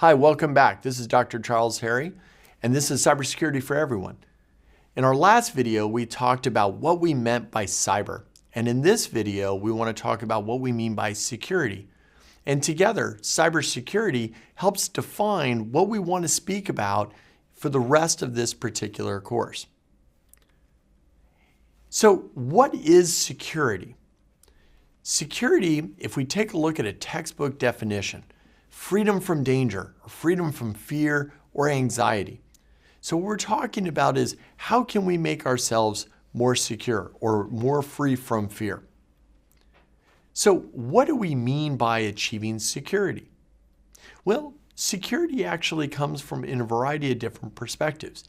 Hi, welcome back. This is Dr. Charles Harry, and this is Cybersecurity for Everyone. In our last video, we talked about what we meant by cyber. And in this video, we want to talk about what we mean by security. And together, cybersecurity helps define what we want to speak about for the rest of this particular course. So what is security? Security, if we take a look at a textbook definition, freedom from danger, or freedom from fear or anxiety. So what we're talking about is how can we make ourselves more secure or more free from fear? So what do we mean by achieving security? Well, security actually comes from in a variety of different perspectives.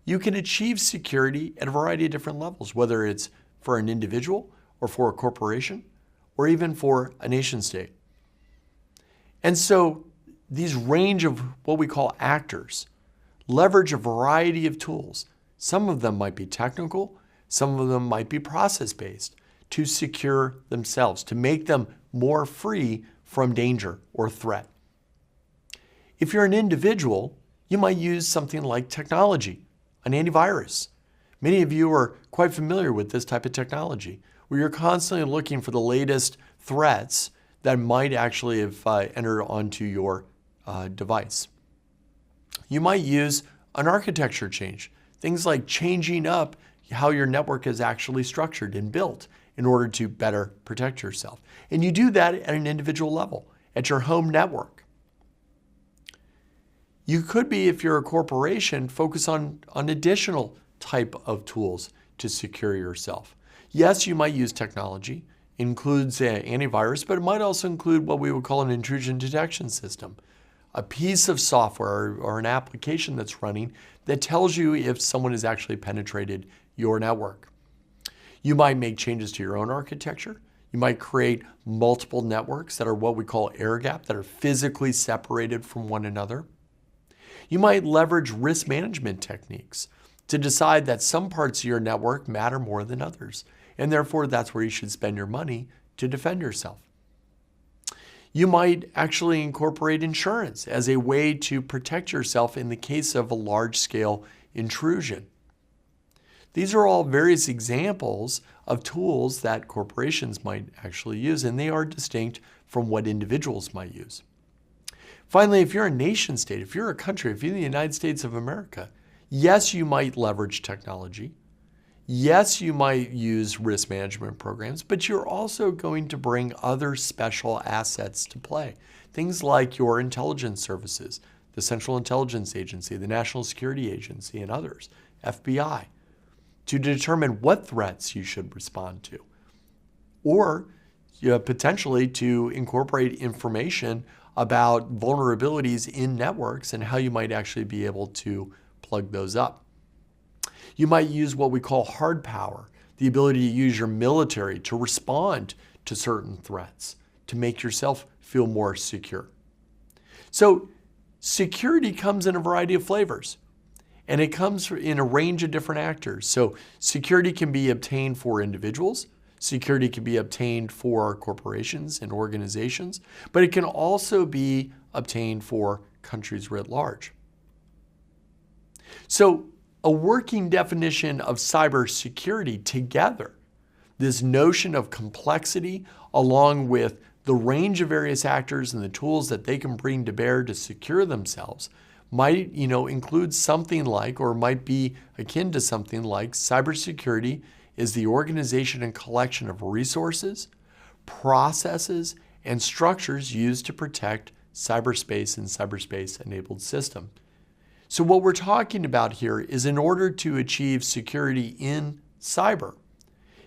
You can achieve security at a variety of different levels, whether it's for an individual or for a corporation or even for a nation state. And so these range of what we call actors leverage a variety of tools. Some of them might be technical, some of them might be process-based to secure themselves, to make them more free from danger or threat. If you're an individual, you might use something like technology, an antivirus. Many of you are quite familiar with this type of technology, where you're constantly looking for the latest threats that might actually have entered onto your device. You might use an architecture change, things like changing up how your network is actually structured and built in order to better protect yourself. And you do that at an individual level, at your home network. You could be, if you're a corporation, focus on additional type of tools to secure yourself. Yes, you might use technology. Includes antivirus, but it might also include what we would call an intrusion detection system, a piece of software or an application that's running that tells you if someone has actually penetrated your network. You might make changes to your own architecture. You might create multiple networks that are what we call air-gapped, that are physically separated from one another. You might leverage risk management techniques to decide that some parts of your network matter more than others. And therefore, that's where you should spend your money to defend yourself. You might actually incorporate insurance as a way to protect yourself in the case of a large-scale intrusion. These are all various examples of tools that corporations might actually use, and they are distinct from what individuals might use. Finally, if you're a nation state, if you're a country, if you're the United States of America, yes, you might leverage technology. Yes, you might use risk management programs, but you're also going to bring other special assets to play. Things like your intelligence services, the Central Intelligence Agency, the National Security Agency, and others, FBI, to determine what threats you should respond to. Or potentially to incorporate information about vulnerabilities in networks and how you might actually be able to plug those up. You might use what we call hard power, the ability to use your military to respond to certain threats, to make yourself feel more secure. So security comes in a variety of flavors, and it comes in a range of different actors. So security can be obtained for individuals, security can be obtained for corporations and organizations, but it can also be obtained for countries writ large. So a working definition of cybersecurity together, this notion of complexity along with the range of various actors and the tools that they can bring to bear to secure themselves might include something like, or might be akin to something like, cybersecurity is the organization and collection of resources, processes, and structures used to protect cyberspace and cyberspace-enabled systems. So what we're talking about here is, in order to achieve security in cyber,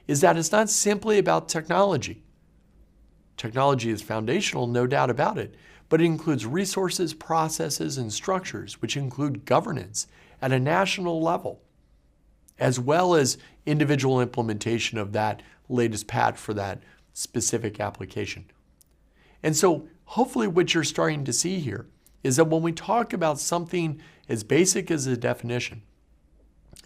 is that it's not simply about technology. Technology is foundational, no doubt about it, but it includes resources, processes, and structures, which include governance at a national level, as well as individual implementation of that latest patch for that specific application. And so hopefully what you're starting to see here is that when we talk about something as basic as a definition,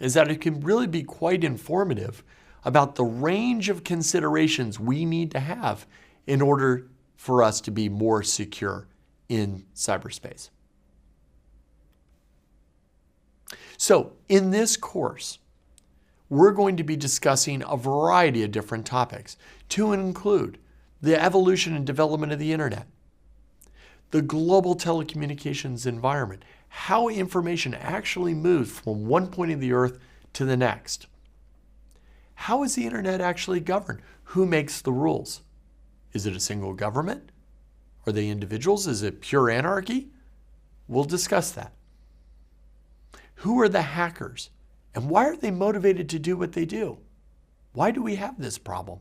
is that it can really be quite informative about the range of considerations we need to have in order for us to be more secure in cyberspace. So in this course, we're going to be discussing a variety of different topics to include the evolution and development of the internet, the global telecommunications environment, how information actually moves from one point of the earth to the next. How is the internet actually governed? Who makes the rules? Is it a single government? Are they individuals? Is it pure anarchy? We'll discuss that. Who are the hackers? And why are they motivated to do what they do? Why do we have this problem?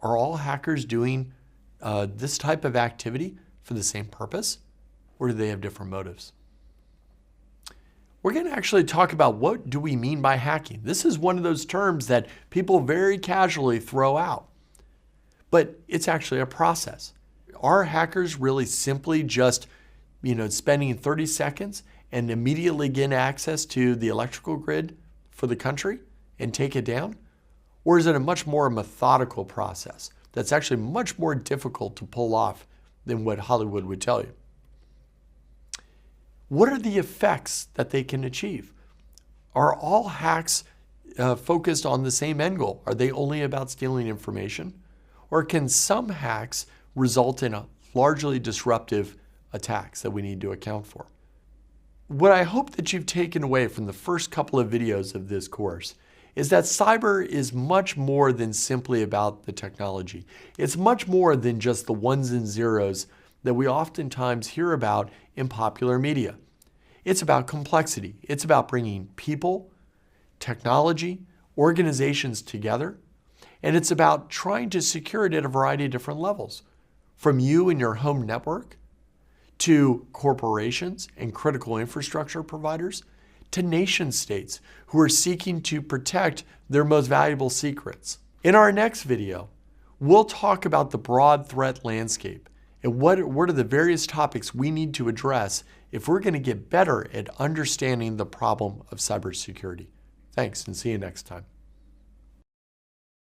Are all hackers doing this type of activity for the same purpose? Or do they have different motives? We're going to actually talk about what do we mean by hacking. This is one of those terms that people very casually throw out. But it's actually a process. Are hackers really simply just, spending 30 seconds and immediately gain access to the electrical grid for the country and take it down? Or is it a much more methodical process that's actually much more difficult to pull off than what Hollywood would tell you? What are the effects that they can achieve? Are all hacks focused on the same end goal? Are they only about stealing information? Or can some hacks result in largely disruptive attacks that we need to account for? What I hope that you've taken away from the first couple of videos of this course is that cyber is much more than simply about the technology. It's much more than just the ones and zeros that we oftentimes hear about in popular media. It's about complexity. It's about bringing people, technology, organizations together, and it's about trying to secure it at a variety of different levels, from you and your home network, to corporations and critical infrastructure providers, to nation states who are seeking to protect their most valuable secrets. In our next video, we'll talk about the broad threat landscape and what are the various topics we need to address if we're going to get better at understanding the problem of cybersecurity. Thanks, and see you next time.